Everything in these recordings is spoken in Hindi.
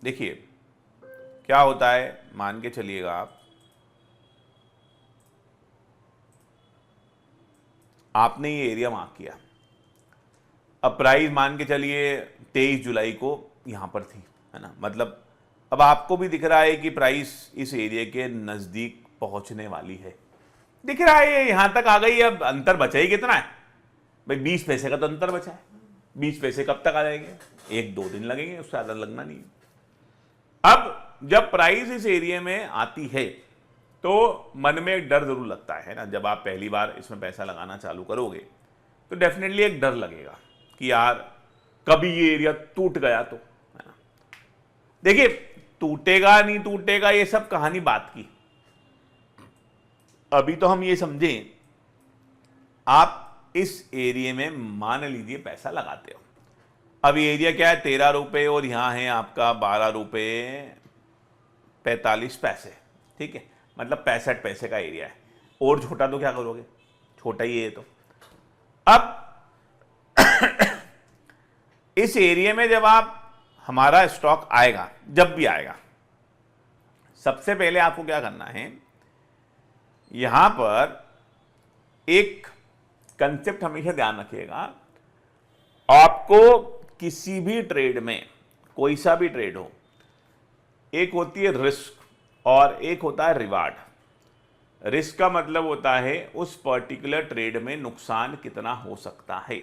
देखिए क्या होता है, मान के चलिएगा आपने ये एरिया मार्क किया, अब प्राइस मान के चलिए 23 जुलाई को यहां पर थी, है ना, मतलब अब आपको भी दिख रहा है कि प्राइस इस एरिया के नजदीक पहुंचने वाली है, दिख रहा है ये यहां तक आ गई। अब अंतर बचा ही कितना है भाई, 20 पैसे का तो अंतर बचा है। 20 पैसे कब तक आ जाएंगे, 1-2 दिन लगेंगे, उससे ज्यादा लगना नहीं। अब जब प्राइस इस एरिया में आती है तो मन में एक डर जरूर लगता है ना, जब आप पहली बार इसमें पैसा लगाना चालू करोगे तो डेफिनेटली एक डर लगेगा कि यार कभी ये एरिया टूट गया तो, है ना। देखिए टूटेगा नहीं टूटेगा ये सब कहानी बात की, अभी तो हम ये समझें आप इस एरिया में मान लीजिए पैसा लगाते हो। अब ये एरिया क्या है, 13 रुपए और यहां है आपका 12 रुपए 45 पैसे, ठीक है, मतलब 65 पैसे का एरिया है। और छोटा तो क्या करोगे, छोटा ही है। तो अब इस एरिया में जब आप हमारा स्टॉक आएगा, जब भी आएगा, सबसे पहले आपको क्या करना है, यहां पर एक कंसेप्ट हमेशा ध्यान रखिएगा, आपको किसी भी ट्रेड में, कोई सा भी ट्रेड हो, एक होती है रिस्क और एक होता है रिवार्ड। रिस्क का मतलब होता है उस पर्टिकुलर ट्रेड में नुकसान कितना हो सकता है।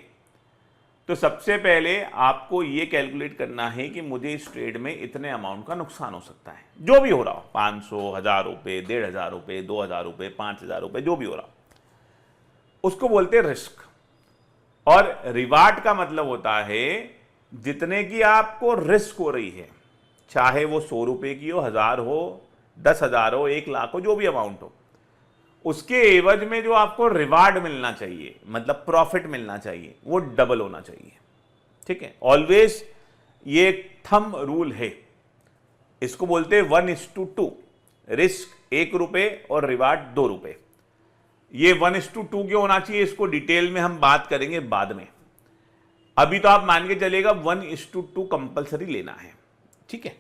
तो सबसे पहले आपको यह कैलकुलेट करना है कि मुझे इस ट्रेड में इतने अमाउंट का नुकसान हो सकता है, जो भी हो रहा हो, 500, 1000 रुपये, 1500 रुपये, 2000 रुपये, 5000 रुपये, जो भी हो रहा हो, उसको बोलते हैं रिस्क। और रिवार्ड का मतलब होता है जितने की आपको रिस्क हो रही है, चाहे वो 100 रुपए की हो, 1000 हो, 10,000 हो, 1 लाख हो, जो भी अमाउंट हो, उसके एवज में जो आपको रिवार्ड मिलना चाहिए, मतलब प्रॉफिट मिलना चाहिए, वो डबल होना चाहिए। ठीक है, ऑलवेज ये थंब रूल है, इसको बोलते हैं 1:2। रिस्क 1 रुपए और रिवार्ड 2 रुपए। ये 1:2 क्यों होना चाहिए, इसको डिटेल में हम बात करेंगे बाद में। अभी तो आप मान के चलेगा 1:2 कंपलसरी लेना है। ठीक है,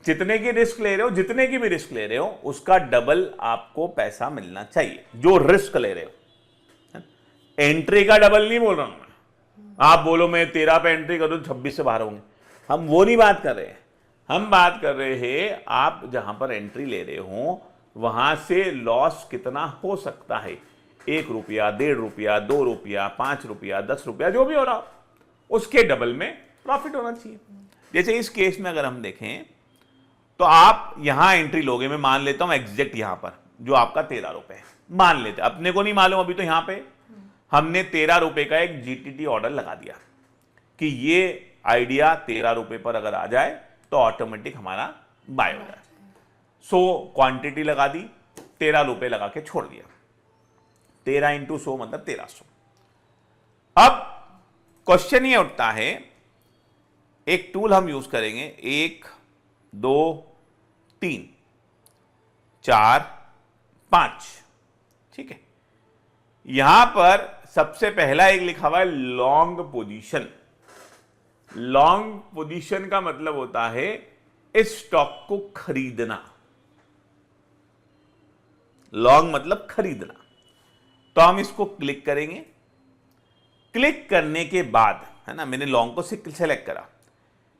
जितने की रिस्क ले रहे हो, जितने की भी रिस्क ले रहे हो, उसका डबल आपको पैसा मिलना चाहिए, जो रिस्क ले रहे हो। एंट्री का डबल नहीं बोल रहा हूं मैं, आप बोलो मैं 13 पे एंट्री करूं 26 से बाहर होंगे, हम वो नहीं बात कर रहे हैं। हम बात कर रहे हैं आप जहां पर एंट्री ले रहे हो वहां से लॉस कितना हो सकता है, 1 रुपया, 1.5 रुपया, 2 रुपया, 5 रुपया, 10 रुपया, जो भी हो रहा हो, उसके डबल में प्रॉफिट होना चाहिए। जैसे इस केस में अगर हम देखें तो आप यहां एंट्री लोगे, मैं मान लेता हूं एग्जैक्ट यहां पर जो आपका 13 रुपए है, मान लेते, अपने को नहीं मालूम अभी, तो यहां पे हमने 13 रुपए का एक जीटीटी ऑर्डर लगा दिया कि ये आइडिया 13 रुपए पर अगर आ जाए तो ऑटोमेटिक हमारा बाय हो जाए। सो क्वांटिटी लगा दी, 13 रुपए लगा के छोड़ दिया, 13 × 100 मतलब 1300। अब क्वेश्चन ये उठता है, एक टूल हम यूज करेंगे, 1 2 3 4 5। ठीक है, यहां पर सबसे पहला एक लिखा हुआ है लॉन्ग पोजीशन। लॉन्ग पोजीशन का मतलब होता है इस स्टॉक को खरीदना। लॉन्ग मतलब खरीदना। तो हम इसको क्लिक करेंगे, क्लिक करने के बाद, है ना, मैंने लॉन्ग को सेलेक्ट करा,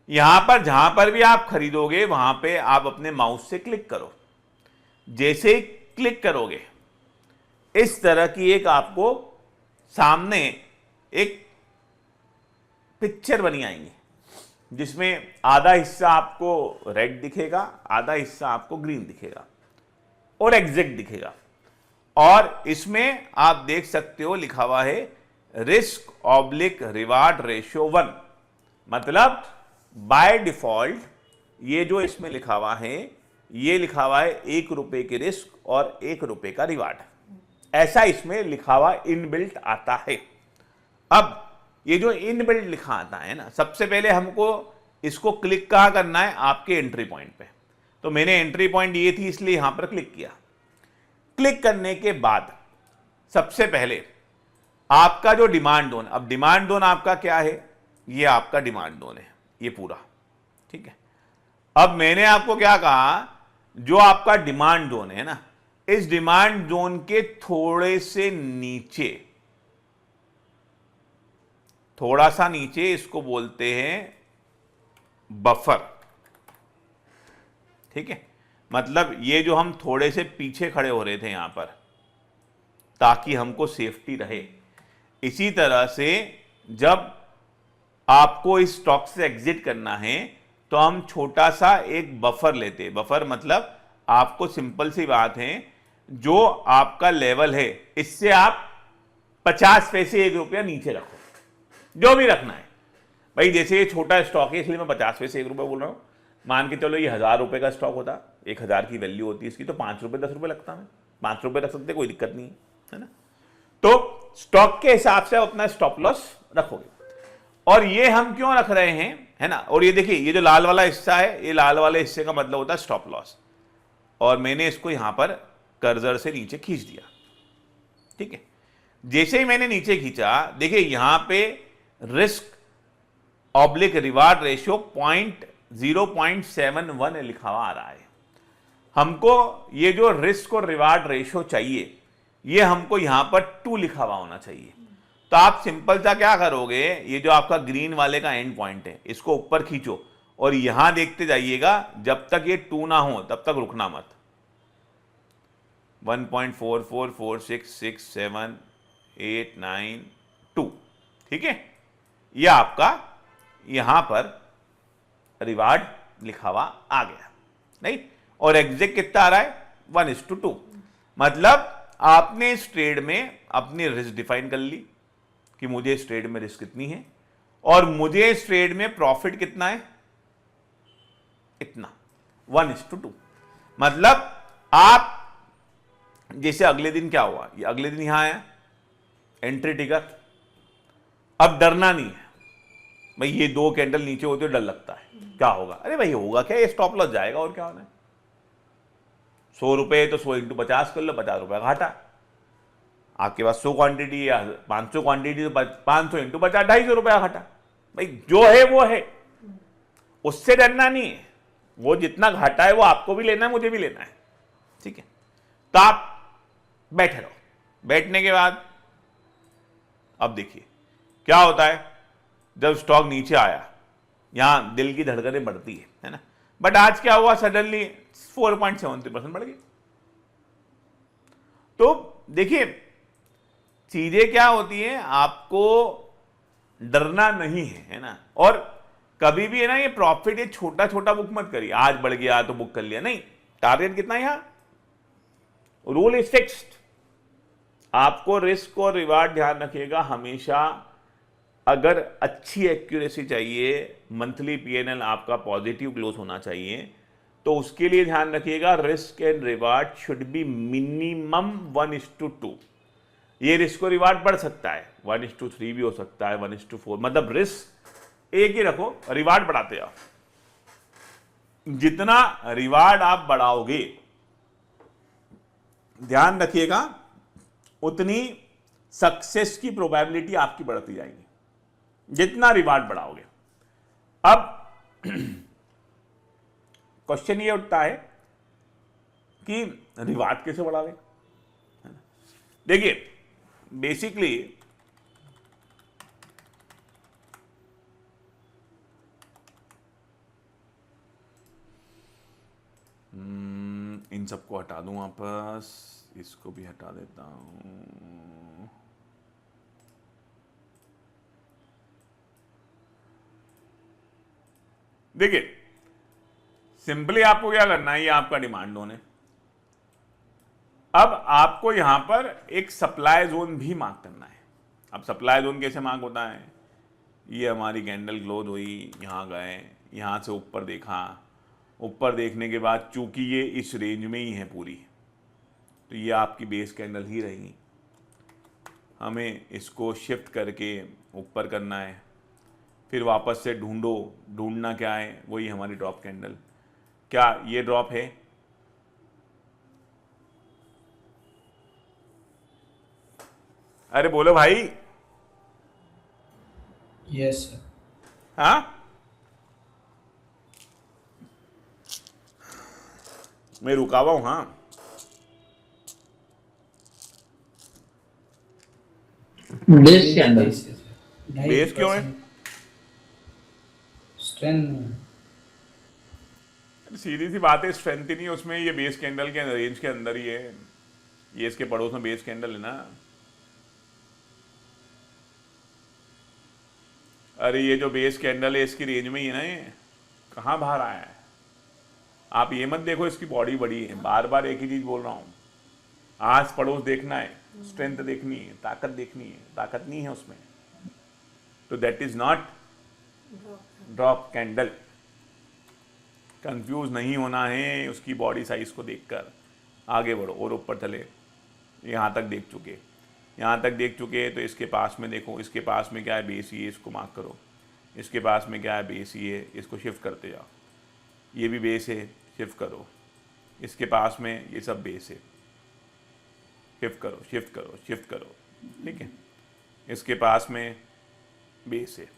यहां पर जहां पर भी आप खरीदोगे वहां पे आप अपने माउस से क्लिक करो। जैसे ही क्लिक करोगे इस तरह की एक आपको सामने एक पिक्चर बनी आएंगी, जिसमें आधा हिस्सा आपको रेड दिखेगा, आधा हिस्सा आपको ग्रीन दिखेगा और एग्जैक्ट दिखेगा। और इसमें आप देख सकते हो लिखा हुआ है रिस्क/रिवार्ड रेशियो 1, मतलब बाय डिफॉल्ट ये जो इसमें लिखा हुआ है, ये लिखा हुआ है 1 रुपए की रिस्क और 1 रुपए का रिवार्ड, ऐसा इसमें लिखा हुआ इनबिल्ट आता है। अब ये जो इनबिल्ट लिखा आता है ना, सबसे पहले हमको इसको क्लिक कहां करना है, आपके एंट्री पॉइंट पे। तो मैंने एंट्री पॉइंट ये थी इसलिए यहां पर क्लिक किया। क्लिक करने के बाद सबसे पहले आपका जो डिमांड जोन, अब डिमांड जोन आपका क्या है, ये आपका डिमांड जोन है, ये पूरा। ठीक है, अब मैंने आपको क्या कहा, जो आपका डिमांड जोन है ना, इस डिमांड जोन के थोड़े से नीचे, थोड़ा सा नीचे, इसको बोलते हैं बफर। ठीक है, मतलब ये जो हम थोड़े से पीछे खड़े हो रहे थे यहां पर, ताकि हमको सेफ्टी रहे। इसी तरह से जब आपको इस स्टॉक से एग्जिट करना है तो हम छोटा सा एक बफर लेते हैं। बफर मतलब आपको सिंपल सी बात है, जो आपका लेवल है इससे आप 50 पैसे 1 रुपया नीचे रखो, जो भी रखना है भाई। जैसे ये छोटा स्टॉक है इसलिए मैं 50 पैसे 1 रुपया बोल रहा हूं। मान के चलो ये 1000 रुपए का स्टॉक होता, 1000 की वैल्यू होती है इसकी, तो 5 रुपए 10 रुपए लगता है। 5 रुपए रख सकते, कोई दिक्कत नहीं है ना। तो स्टॉक के हिसाब से आप अपना स्टॉप लॉस रखोगे। और ये हम क्यों रख रहे हैं, है ना। और ये देखिए, ये जो लाल वाला हिस्सा है, ये लाल वाले हिस्से का मतलब होता है स्टॉप लॉस। और मैंने इसको यहां पर कर्सर से नीचे खींच दिया। ठीक है, जैसे ही मैंने नीचे खींचा, देखिए यहां पे रिस्क ऑब्लिक रिवार्ड रेशियो 0.71 लिखा हुआ आ रहा है। हमको ये जो रिस्क और रिवार्ड रेशियो चाहिए, ये हमको यहां पर 2 लिखा हुआ होना चाहिए। तो आप सिंपल सा क्या करोगे, ये जो आपका ग्रीन वाले का एंड पॉइंट है, इसको ऊपर खींचो और यहां देखते जाइएगा, जब तक ये 2 ना हो तब तक रुकना मत। 1.44466789 ठीक है, ये आपका यहां पर रिवार्ड लिखा हुआ आ गया, नहीं। और एग्जिट कितना आ रहा है, 1:2। मतलब आपने इस ट्रेड में अपनी रिस्क डिफाइन कर ली कि मुझे इस ट्रेड में रिस्क कितनी है और मुझे इस ट्रेड में प्रॉफिट कितना है, इतना, 1:2। मतलब आप जैसे अगले दिन क्या हुआ, ये अगले दिन यहां आया, एंट्री टिकर। अब डरना नहीं है भाई, ये 2 कैंडल नीचे होते डर लगता है क्या होगा। अरे भाई होगा क्या, ये स्टॉप लॉस जाएगा और क्या होना है। 100 रुपए तो 100 × 50 कर लो, 50 रुपया घाटा। आपके पास 100 क्वांटिटी या 500 क्वांटिटी, तो 500 × 50 250 रुपया घाटा। भाई जो है वो है, उससे डरना नहीं है। वो जितना घाटा है वो आपको भी लेना है, मुझे भी लेना है। ठीक है, तो आप बैठे रहो। बैठने के बाद अब देखिए क्या होता है, जब स्टॉक नीचे आया, यहां दिल की धड़कनें बढ़ती है ना। बट आज क्या हुआ, सडनली 4.73% बढ़ गई। तो देखिए चीजें क्या होती हैं, आपको डरना नहीं है ना। और कभी भी है ना, ये प्रॉफिट ये छोटा छोटा बुक मत करिए, आज बढ़ गया तो बुक कर लिया, नहीं। टारगेट कितना है, यहां रूल इज फिक्स्ड। आपको रिस्क और रिवार्ड ध्यान रखिएगा हमेशा। अगर अच्छी एक्यूरेसी चाहिए, मंथली पीएनएल आपका पॉजिटिव क्लोज होना चाहिए, तो उसके लिए ध्यान रखिएगा risk and reward should be minimum 1:2। ये रिस्क और रिवार्ड बढ़ सकता है, 1:3 भी हो सकता है, 1:4। मतलब रिस्क एक ही रखो, रिवार्ड बढ़ाते जाओ। जितना रिवार्ड आप बढ़ाओगे, ध्यान रखिएगा, उतनी सक्सेस की प्रोबेबिलिटी आपकी बढ़ती जाएगी, जितना रिवार्ड बढ़ाओगे। अब क्वेश्चन ये उठता है कि रिवार्ड कैसे बढ़ावे। देखिए बेसिकली इन सबको हटा दूं वापस, इसको भी हटा देता हूं। देखिए सिंपली आपको क्या करना है, ये आपका डिमांड जोन है। अब आपको यहां पर एक सप्लाई जोन भी मार्क करना है। अब सप्लाई जोन कैसे मार्क होता है, ये हमारी कैंडल क्लोज हुई, यहां गए, यहां से ऊपर देखा, ऊपर देखने के बाद चूंकि ये इस रेंज में ही है पूरी, तो ये आपकी बेस कैंडल ही रहेगी। हमें इसको शिफ्ट करके ऊपर करना है, फिर वापस से ढूंढना क्या है, वही हमारी ड्रॉप कैंडल। क्या ये ड्रॉप है, अरे बोलो भाई। Yes sir. हाँ मैं रुका हुआ हूं। हाँ, बेस कैंडल बेस क्यों है? स्ट्रेंथ सीधी सी बात है, स्ट्रेंथ ही नहीं है उसमें, ये बेस कैंडल के रेंज के अंदर ही है, ये इसके पड़ोस में बेस कैंडल है ना। अरे ये जो बेस कैंडल है इसकी रेंज में ही है ना, ये कहाँ बाहर आया है? आप ये मत देखो इसकी बॉडी बड़ी है, बार बार एक ही चीज बोल रहा हूं, आस पड़ोस देखना है, स्ट्रेंथ देखनी है, ताकत देखनी है, ताकत नहीं है उसमें, तो that is not drop candle. Confuse नहीं होना है उसकी बॉडी साइज को देखकर। आगे बढ़ो और ऊपर चले, यहाँ तक देख चुके, यहाँ तक देख चुके, तो इसके पास में देखो, इसके पास में क्या है? बेस ही है, इसको मार्क करो। इसके पास में क्या है? बेस ही है, इसको शिफ्ट करते जाओ। ये भी बेस है, शिफ्ट करो। इसके पास में ये सब बेस है, शिफ्ट करो, शिफ्ट करो, शिफ्ट करो, ठीक है। इसके पास में बेस है,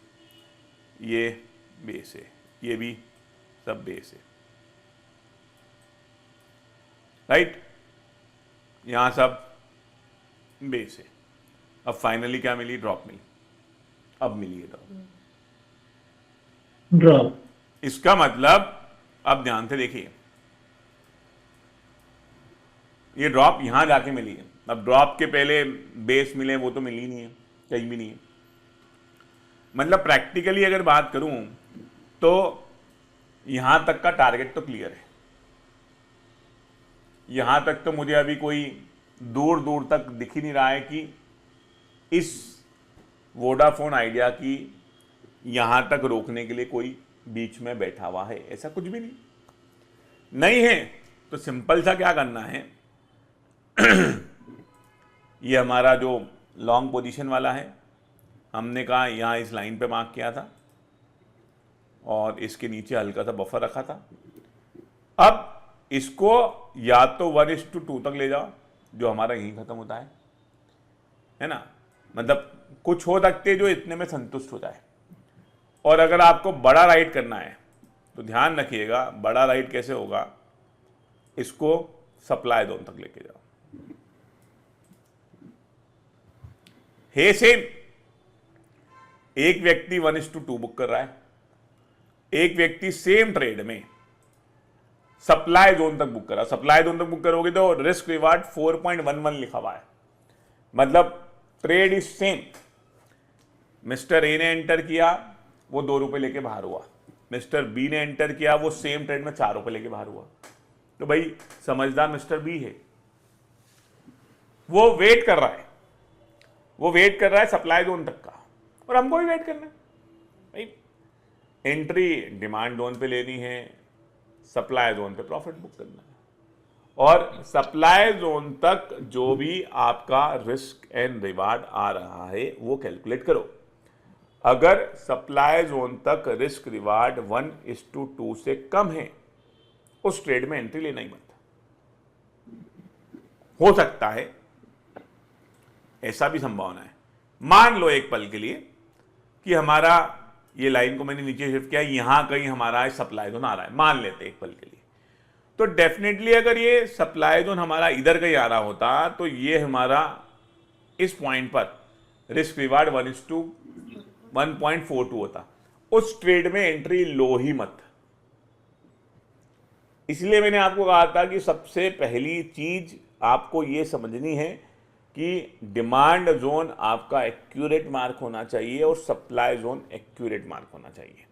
ये बेस है, ये भी सब बेस है, राइट। यहां सब बेस है। अब फाइनली क्या मिली? ड्रॉप मिली। अब मिली है ड्रॉप। इसका मतलब, अब ध्यान से देखिए, ये ड्रॉप यहां जाके मिली है। अब ड्रॉप के पहले बेस मिले, वो तो मिली नहीं है, कहीं भी नहीं है। मतलब प्रैक्टिकली अगर बात करूं तो यहां तक का टारगेट तो क्लियर है, यहां तक तो मुझे अभी कोई दूर दूर तक दिख ही नहीं रहा है कि इस वोडाफोन आइडिया की यहां तक रोकने के लिए कोई बीच में बैठा हुआ है, ऐसा कुछ भी नहीं है। तो सिंपल सा क्या करना है, ये हमारा जो लॉन्ग पोजीशन वाला है, हमने कहा यहां इस लाइन पे मार्क किया था और इसके नीचे हल्का सा बफर रखा था। अब इसको या तो 1:2 तक ले जाओ, जो हमारा यहीं खत्म होता है ना। मतलब कुछ हो सकते जो इतने में संतुष्ट हो जाए। और अगर आपको बड़ा राइड करना है तो ध्यान रखिएगा, बड़ा राइड कैसे होगा, इसको सप्लाई जोन तक लेके जाओ। हे सेम, एक व्यक्ति 1:2 बुक कर रहा है, एक व्यक्ति सेम ट्रेड में सप्लाई जोन तक बुक करा। सप्लाई जोन तक बुक करोगे तो रिस्क रिवार्ड 4.11 लिखा हुआ है, मतलब trade is same. Mister A ने एंटर किया, वो 2 रुपए लेके बाहर हुआ। मिस्टर बी ने एंटर किया, वो सेम ट्रेड में 4 रुपए लेके बाहर हुआ। तो भाई समझदार मिस्टर बी है, वो वेट कर रहा है, वो वेट कर रहा है सप्लाई जोन तक का, और हमको भी वेट करना है भाई। एंट्री डिमांड जोन पे लेनी है, सप्लाई जोन पे प्रॉफिट बुक करना है, और सप्लाई जोन तक जो भी आपका रिस्क एंड रिवार्ड आ रहा है वो कैलकुलेट करो। अगर सप्लाई जोन तक रिस्क रिवार्ड 1:2 से कम है, उस ट्रेड में एंट्री लेना ही मत। हो सकता है, ऐसा भी संभावना है, मान लो एक पल के लिए कि हमारा ये लाइन को मैंने नीचे शिफ्ट किया, यहां कहीं हमारा सप्लाई जोन आ रहा है, मान लेते एक पल के लिए। तो डेफिनेटली अगर ये सप्लाई जोन हमारा इधर कहीं आ रहा होता तो ये हमारा इस पॉइंट पर रिस्क रिवार्ड 1:1.42 होता। उस ट्रेड में एंट्री लो ही मत। इसलिए मैंने आपको कहा था कि सबसे पहली चीज आपको यह समझनी है कि डिमांड जोन आपका एक्यूरेट मार्क होना चाहिए और सप्लाई जोन एक्यूरेट मार्क होना चाहिए।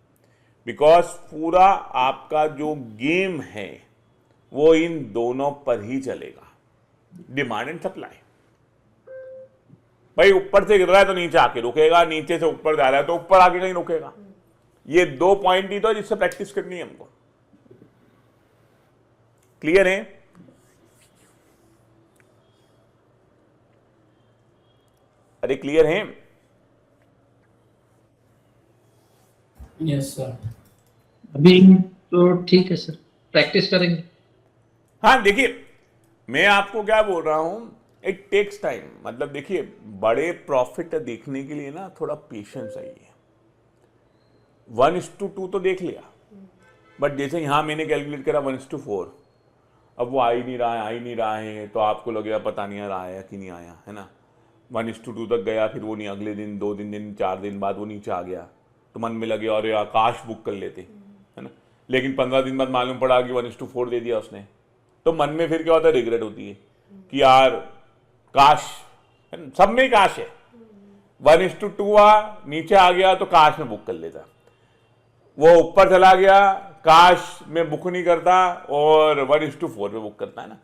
बिकॉज पूरा आपका जो गेम है वो इन दोनों पर ही चलेगा, डिमांड एंड सप्लाई। भाई ऊपर से गिर रहा है तो नीचे आके रुकेगा, नीचे से ऊपर जा रहा है तो ऊपर आके कहीं रुकेगा। ये 2 पॉइंट ही तो जिससे प्रैक्टिस करनी है हमको। क्लियर है? अरे क्लियर है? Yes sir. अभी तो ठीक है सर, प्रैक्टिस करेंगे। हाँ देखिए, मैं आपको क्या बोल रहा हूं, इट टेक्स टाइम। मतलब देखिए, बड़े प्रॉफिट देखने के लिए ना थोड़ा पेशेंस चाहिए। 1:2 तो देख लिया, बट जैसे यहां मैंने कैलकुलेट करा 1:4, अब वो आ ही नहीं रहा है, तो आपको लगेगा पता नहीं यार आया कि नहीं आया, है ना। 1:2 तक गया, फिर वो नहीं, अगले दिन 2 दिन 4 दिन बाद वो नीचे आ गया, तो मन में लगे अरे यार काश बुक कर लेते, है ना। लेकिन 15 दिन बाद मालूम पड़ा कि 1:4 दे दिया उसने, तो मन में फिर क्या होता है, रिग्रेट होती है कि यार काश, सब में ही काश है। 1:2 नीचे आ गया तो काश में बुक कर लेता, वो ऊपर चला गया काश में बुक नहीं करता और 1:4 पे बुक करता, है ना।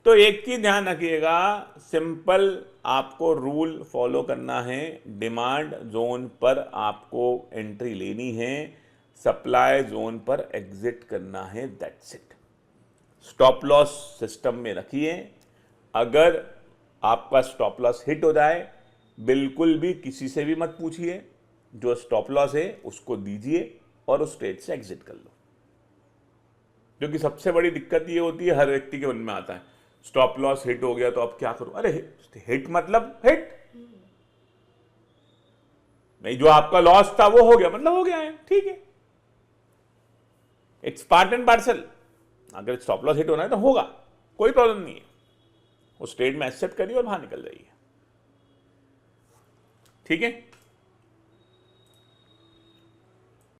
तो एक चीज ध्यान रखिएगा, सिंपल आपको रूल फॉलो करना है, डिमांड जोन पर आपको एंट्री लेनी है, सप्लाई जोन पर एग्जिट करना है, that's it. Stop loss system में रखिए, अगर आपका स्टॉप लॉस हिट हो जाए बिल्कुल भी किसी से भी मत पूछिए, जो स्टॉप लॉस है उसको दीजिए और उस ट्रेड से एग्जिट कर लो। क्योंकि सबसे बड़ी दिक्कत ये होती है, हर व्यक्ति के मन में आता है स्टॉप लॉस हिट हो गया तो अब क्या करूं, अरे हिट मतलब हिट नहीं, जो आपका लॉस था वो हो गया मतलब हो गया है, ठीक है, इट्स पार्ट एंड पार्सल। अगर स्टॉप लॉस हिट होना है तो होगा, कोई प्रॉब्लम नहीं है, उस ट्रेड में एक्सेप्ट करिए और बाहर निकल जाइए, ठीक है।